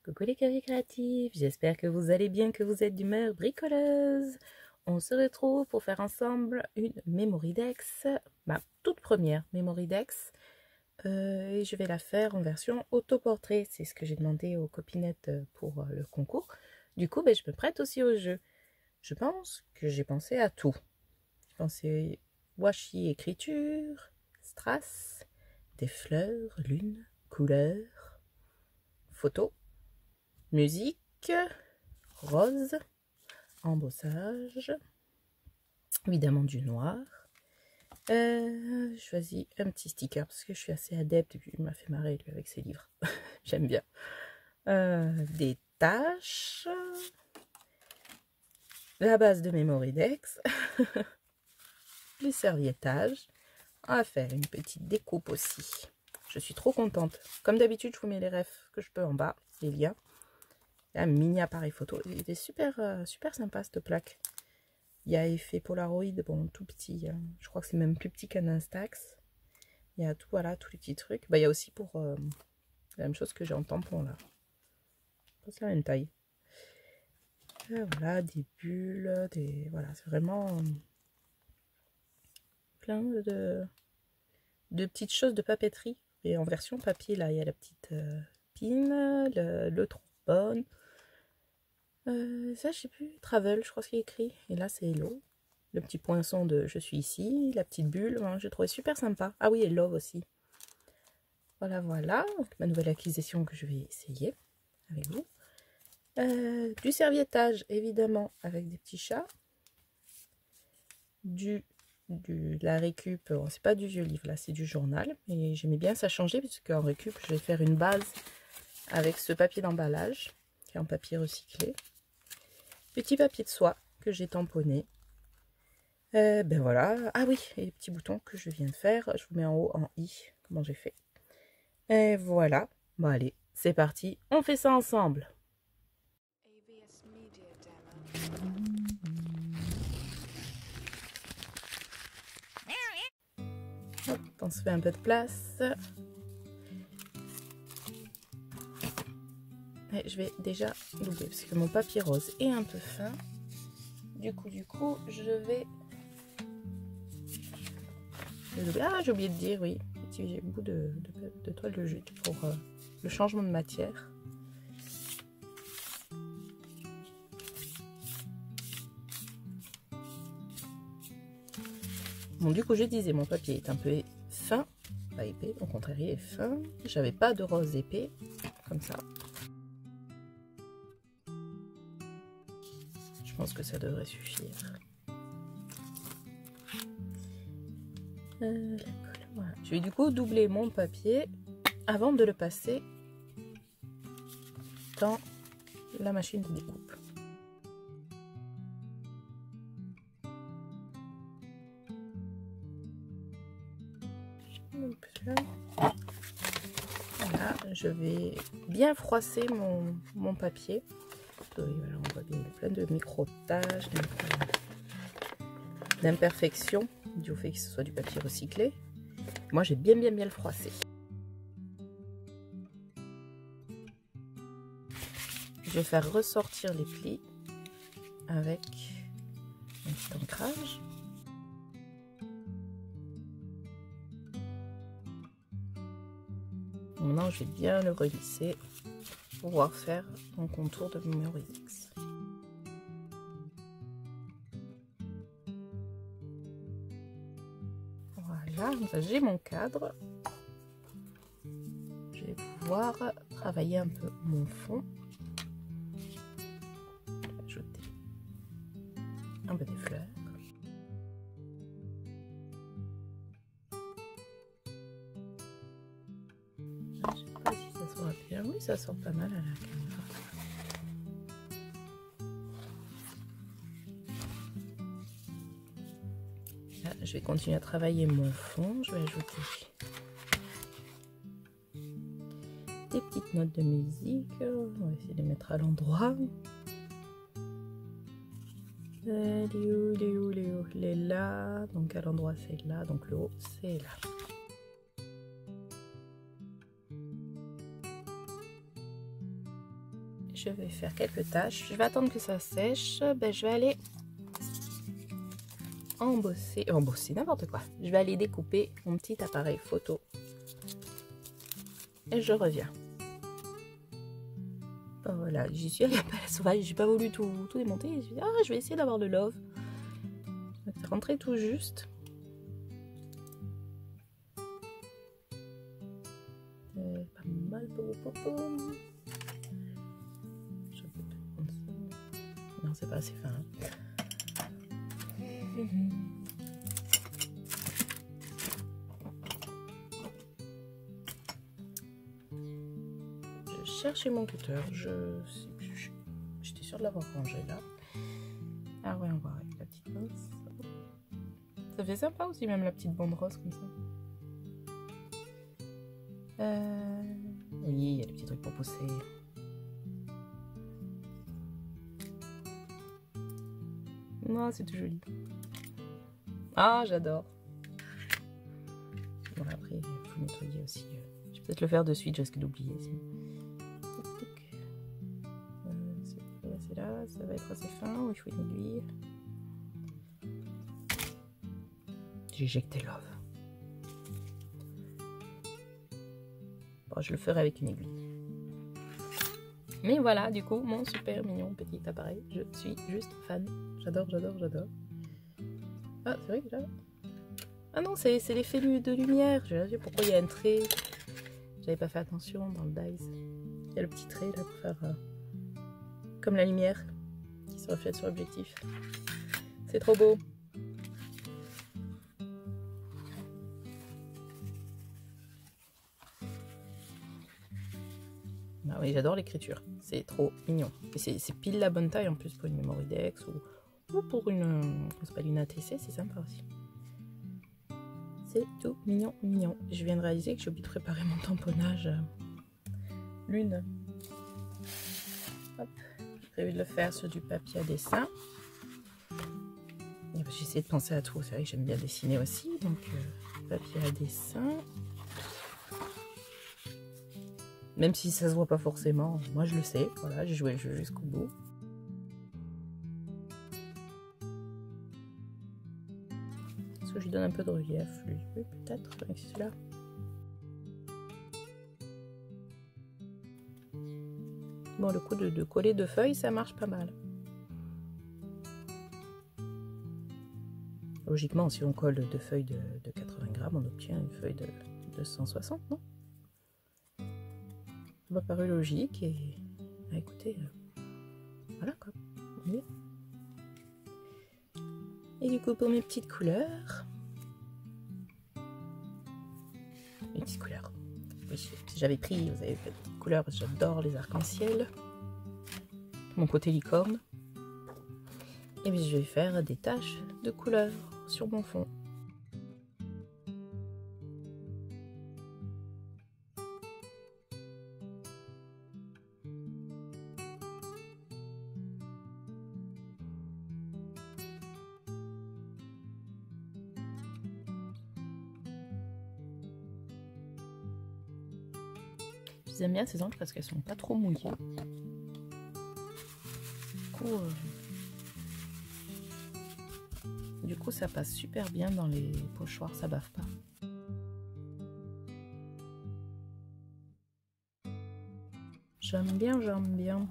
Coucou les curieux créatifs, j'espère que vous allez bien, que vous êtes d'humeur bricoleuse. On se retrouve pour faire ensemble une Mémoridex, ma toute première Mémoridex. Et je vais la faire en version autoportrait, c'est ce que j'ai demandé aux copinettes pour le concours. Du coup, je me prête aussi au jeu. Je pense que j'ai pensé à tout. J'ai pensé washi écriture, strass, des fleurs, lune, couleurs, photos, musique, rose, embossage, évidemment du noir. Je choisis un petit sticker parce que je suis assez adepte et puis il m'a fait marrer lui avec ses livres. J'aime bien. Des tâches, la base de Mémoridex, les serviettages. On va faire une petite découpe aussi. Je suis trop contente. Comme d'habitude, je vous mets les refs que je peux en bas, les liens. Un mini appareil photo. Il était super, super sympa cette plaque. Il y a effet Polaroid, bon, tout petit. Hein. Je crois que c'est même plus petit qu'un Instax. Il y a tout, voilà, tous les petits trucs. Il y a aussi pour la même chose que j'ai en tampon là. C'est la même taille. Voilà, des bulles, des. Voilà, c'est vraiment plein de petites choses de papeterie. Et en version papier, là, il y a la petite pin, le trombone. Ça, je sais plus. Travel, je crois ce qu'il y a écrit. Et là, c'est Hello. Le petit poinçon de je suis ici. La petite bulle. Hein, je trouvais super sympa. Ah oui, et Love aussi. Voilà, voilà. Donc, ma nouvelle acquisition que je vais essayer avec vous. Du serviettage, évidemment, avec des petits chats. La récup. Bon, c'est pas du vieux livre, là, c'est du journal. Et j'aimais bien ça changer, puisqu'en récup, je vais faire une base avec ce papier d'emballage, qui est en papier recyclé. Petit papier de soie que j'ai tamponné. Ben voilà. Ah oui, et les petits boutons que je viens de faire. Je vous mets en haut en I, comment j'ai fait. Et voilà. Bon allez, c'est parti. On fait ça ensemble. Hop, on se fait un peu de place. Et je vais déjà doubler parce que mon papier rose est un peu fin. Du coup, je vais le doubler. Ah, j'ai oublié de dire, oui. J'ai un bout de toile de jute pour le changement de matière. Bon, du coup, je disais, mon papier est un peu fin, pas épais, au contraire, il est fin. J'avais pas de rose épais, comme ça. Je pense que ça devrait suffire. Voilà. Je vais du coup doubler mon papier avant de le passer dans la machine de découpe. Voilà, je vais bien froisser mon papier. Voilà, on voit bien, il y a plein de micro-taches, d'imperfections dû au fait que ce soit du papier recyclé. Moi, j'ai bien le froissé. Je vais faire ressortir les plis avec un petit ancrage. Maintenant, je vais bien le relisser pour pouvoir faire mon contour de Mémoridex. Voilà, j'ai mon cadre. Je vais pouvoir travailler un peu mon fond. Ajouter un peu des fleurs. Je sais pas si ça sort bien. Oui, ça sort pas mal à la caméra. Là, je vais continuer à travailler mon fond. Je vais ajouter des petites notes de musique. On va essayer de les mettre à l'endroit. Il est là. Donc à l'endroit c'est là. Donc le haut c'est là. je vais faire quelques tâches. Je vais attendre que ça sèche. Ben, je vais aller embosser n'importe quoi. Je vais aller découper mon petit appareil photo. Et je reviens. Ben voilà, j'y suis allée à la sauvage. J'ai pas voulu tout démonter. Je me suis dit, ah, je vais essayer d'avoir de love. C'est rentré tout juste. Pas mal pour vous. Non, c'est pas assez fin. Je cherchais mon cutter. J'étais sûre de l'avoir rangé là. Ah ouais, on va avec la petite pince. Ça fait sympa aussi, même la petite bande rose comme ça. Oui, il y a des petits trucs pour pousser. Non, c'est tout joli. Ah, j'adore. Bon, après, il faut nettoyer aussi. Je vais peut-être le faire de suite, je risque d'oublier. C'est là, ça va être assez fin. Il faut une aiguille. J'ai éjecté love. Bon, je le ferai avec une aiguille. Mais voilà, du coup, mon super mignon petit appareil. Je suis juste fan. J'adore, j'adore, j'adore. Ah, c'est vrai que là... Ah non, c'est l'effet de lumière. Je me dis pourquoi il y a un trait. J'avais pas fait attention dans le dice. Il y a le petit trait là pour faire... comme la lumière qui se reflète sur l'objectif. C'est trop beau. Ah oui, j'adore l'écriture, c'est trop mignon. Et c'est pile la bonne taille en plus pour une Memory-Dex ou pour une, une ATC, c'est sympa aussi. C'est tout mignon, mignon. Je viens de réaliser que j'ai oublié de préparer mon tamponnage lune. Hop, j'ai prévu de le faire sur du papier à dessin. J'ai essayé de penser à tout, c'est vrai que j'aime bien dessiner aussi, donc papier à dessin. Même si ça se voit pas forcément, moi je le sais, voilà, j'ai joué le jeu jusqu'au bout. Est-ce que je lui donne un peu de relief, lui? Oui, peut-être, avec celui-là. Bon, le coup de coller deux feuilles, ça marche pas mal. Logiquement, si on colle deux feuilles de 80 grammes, on obtient une feuille de 260, non? Ça m'a paru logique et écoutez, voilà quoi. Et du coup, pour mes petites couleurs, oui, j'avais pris, vous avez fait des petites couleurs parce que j'adore les arcs-en-ciel, mon côté licorne. Et puis je vais faire des taches de couleur sur mon fond. J'aime bien ces encres parce qu'elles sont pas trop mouillées. Du coup, ça passe super bien dans les pochoirs, ça bave pas. J'aime bien, j'aime bien.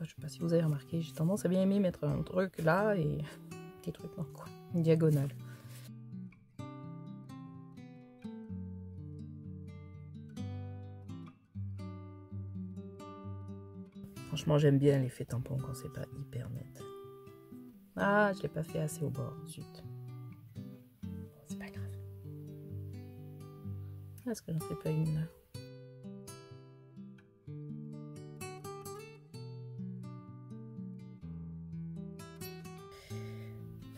Je sais pas si vous avez remarqué, j'ai tendance à bien aimer mettre un truc là et un petit truc dans le coin, une diagonale. Franchement, j'aime bien l'effet tampon quand c'est pas hyper net. Ah, je l'ai pas fait assez au bord, zut. Bon, c'est pas grave. Est-ce que j'en fais pas une là?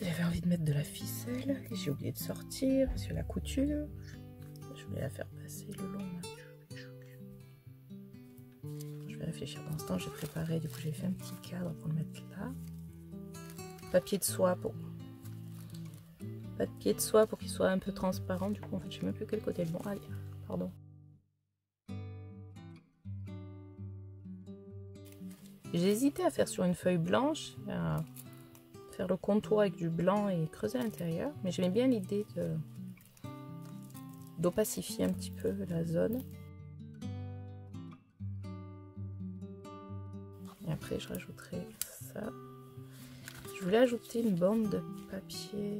J'avais envie de mettre de la ficelle et j'ai oublié de sortir sur la couture. Je voulais la faire passer le long là. Je vais réfléchir dans ce temps, j'ai préparé, du coup j'ai fait un petit cadre pour le mettre là. Papier de soie pour qu'il soit un peu transparent. Du coup en fait je sais même plus quel côté est le bon. Allez, pardon. J'ai hésité à faire sur une feuille blanche, à faire le contour avec du blanc et creuser à l'intérieur, mais j'aimais bien l'idée d'opacifier un petit peu la zone. Et après je rajouterai ça. Je voulais ajouter une bande de papier.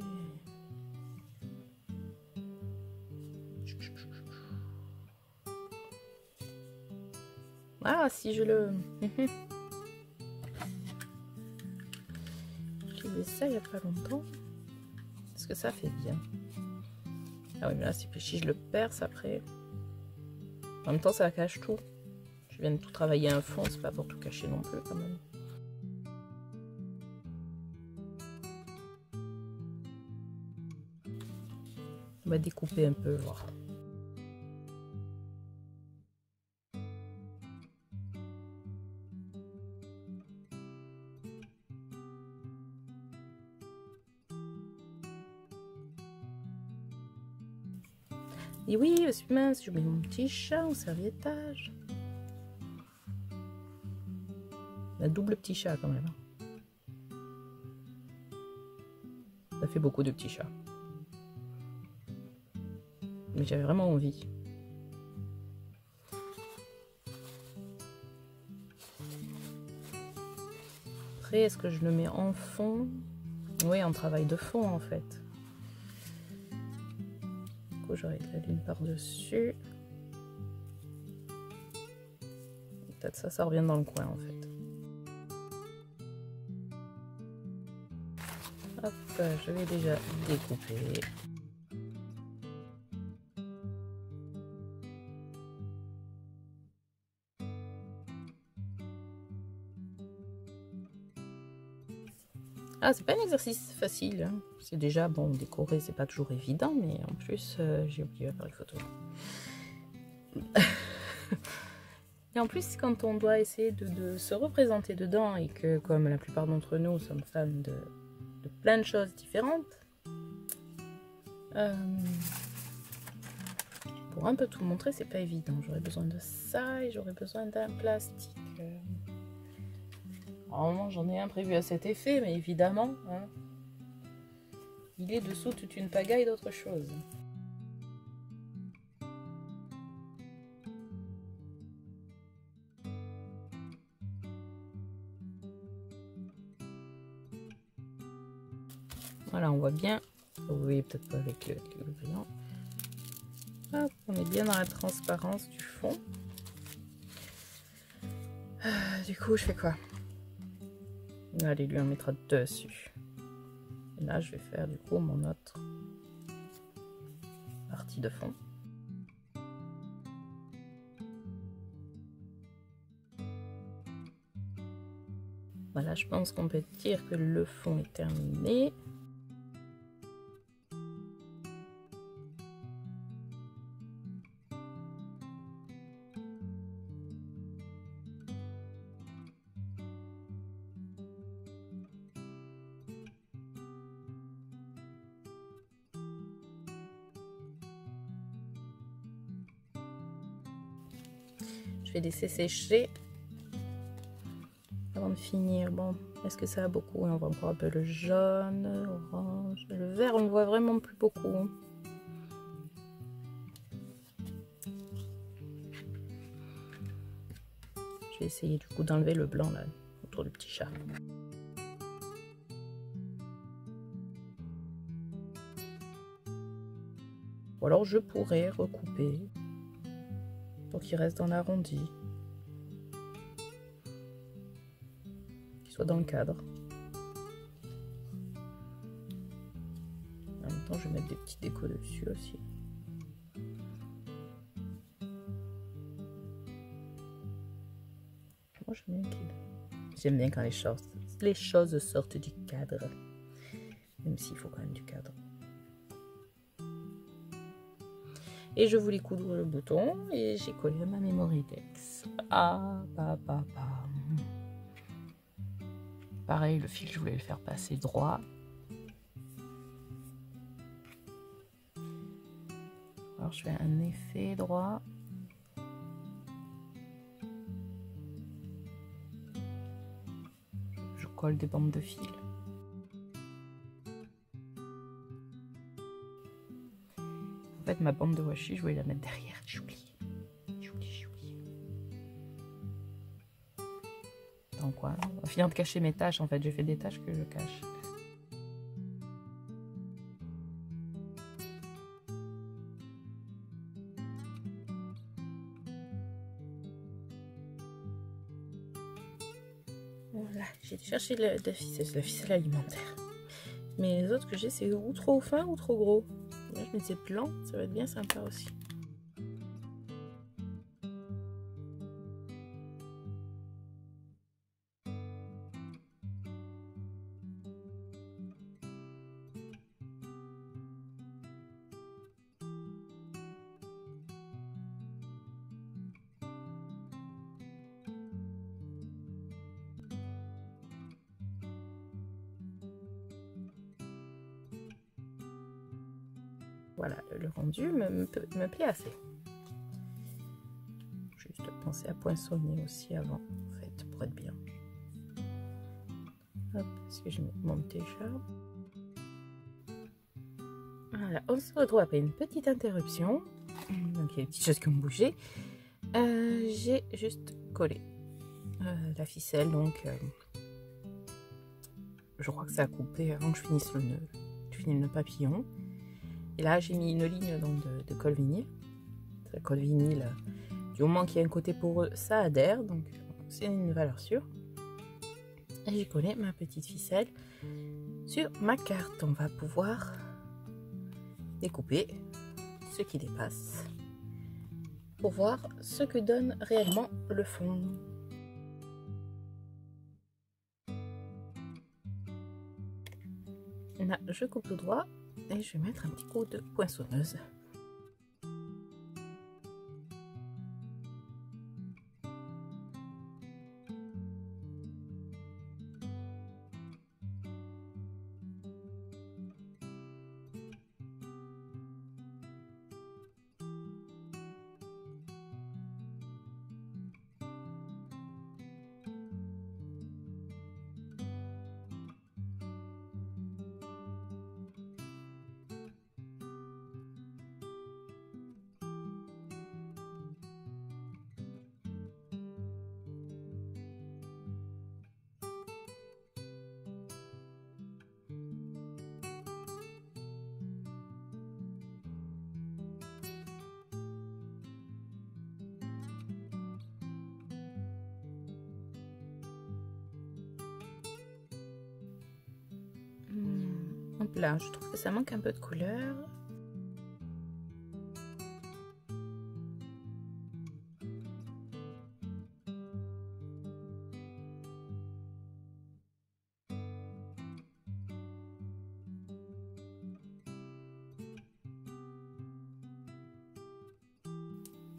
Ah, si je le... J'ai vu ça il n'y a pas longtemps. Parce que ça fait bien. Ah oui, mais là, si je le perce après. En même temps, ça cache tout. Je viens de tout travailler à un fond, c'est pas pour tout cacher non plus, quand même. On va découper un peu, voir. Et oui, je suis mince, j'ai oublié mon petit chat au serviettage. Un double petit chat quand même. Ça fait beaucoup de petits chats. Mais j'avais vraiment envie. Après, est-ce que je le mets en fond? Oui, en travail de fond en fait. Du coup, j'aurai de la lune par-dessus. Peut-être ça revient dans le coin en fait. Hop, je vais déjà découper. Ah, c'est pas un exercice facile. Hein. C'est déjà, bon, décorer, c'est pas toujours évident, mais en plus, j'ai oublié l'appareil photo. Et en plus, quand on doit essayer de se représenter dedans, et que, comme la plupart d'entre nous sommes fans de plein de choses différentes, pour un peu tout montrer, c'est pas évident. J'aurais besoin de ça, et j'aurais besoin d'un plastique. Normalement, j'en ai un prévu à cet effet, mais évidemment, hein, il est dessous toute une pagaille d'autres choses. Voilà, on voit bien. Vous voyez peut-être pas avec le brillant. Hop, on est bien dans la transparence du fond. Du coup, je fais quoi? Allez, lui, on mettra dessus. Et là, je vais faire du coup mon autre partie de fond. Voilà, je pense qu'on peut dire que le fond est terminé. Je vais laisser sécher avant de finir. Bon, est-ce que ça a beaucoup? On voit encore un peu le jaune, orange, le vert, on ne voit vraiment plus beaucoup. Je vais essayer du coup d'enlever le blanc là, autour du petit chat. Ou alors je pourrais recouper pour qu'il reste dans l'arrondi, qu'il soit dans le cadre. En même temps, je vais mettre des petits décos dessus aussi. Moi, j'aime bien quand les choses sortent du cadre, même s'il faut quand même du cadre. Et je voulais coudre le bouton et j'ai collé ma Memory-Dex. Ah, pareil, le fil, je voulais le faire passer droit. Alors, je fais un effet droit. colle des bandes de fil. En fait, ma bande de washi, je voulais la mettre derrière. J'oublie. Dans quoi? En finissant de cacher mes tâches, en fait, j'ai fait des tâches que je cache. Voilà, j'ai cherché la ficelle alimentaire. Mais les autres que j'ai, c'est ou trop fin ou trop gros. Là, je mets ces plans, ça va être bien sympa aussi. Voilà, le rendu me plaît assez. Juste penser à poinçonner aussi avant, en fait, pour être bien. Hop, est-ce que je monte déjà? Voilà, on se retrouve après une petite interruption. Donc il y a des petites choses qui ont bougé. J'ai juste collé la ficelle, donc je crois que ça a coupé avant que je finisse le nœud. Je finis le nœud papillon. Et là, j'ai mis une ligne donc, de colle vinyle. La colle vinyle, du moment qu'il y a un côté poreux, ça adhère. Donc, c'est une valeur sûre. Et j'ai collé ma petite ficelle sur ma carte. On va pouvoir découper ce qui dépasse pour voir ce que donne réellement le fond. Là, je coupe tout droit. Et je vais mettre un petit coup de poinçonneuse. Hop là, je trouve que ça manque un peu de couleur.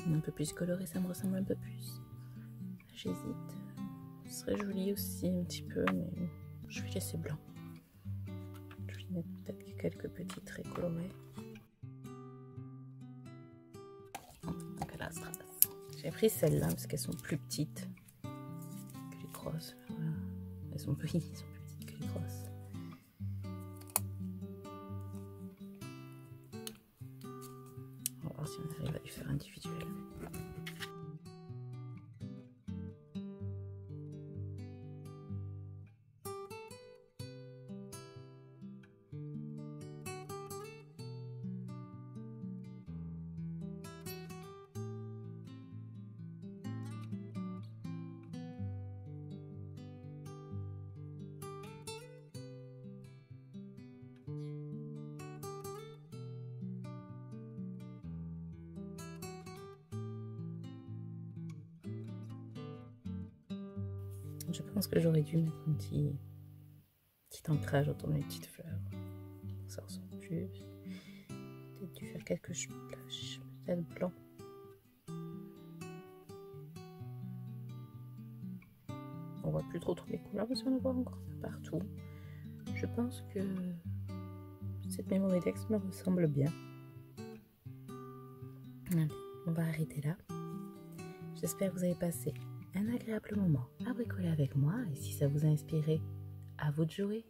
Un peu plus coloré, ça me ressemble un peu plus. J'hésite. Ce serait joli aussi un petit peu, mais je vais laisser blanc. Je vais mettre peut-être quelques petits traits colorés. Donc à la strass. J'ai pris celles-là parce qu'elles sont plus petites que les crosses. Voilà. Elles sont plus petites que les crosses. On va voir si on arrive à les faire individuelles. Je pense que j'aurais dû mettre un petit ancrage autour de mes petites fleurs. Ça ressort plus. Peut-être dû faire quelques splashes, peut-être blanc. On voit plus trop les couleurs parce qu'on en voit encore partout. Je pense que cette Memory-Dex me ressemble bien. Allez, on va arrêter là. J'espère que vous avez passé un agréable moment à bricoler avec moi, et si ça vous a inspiré, À vous de jouer.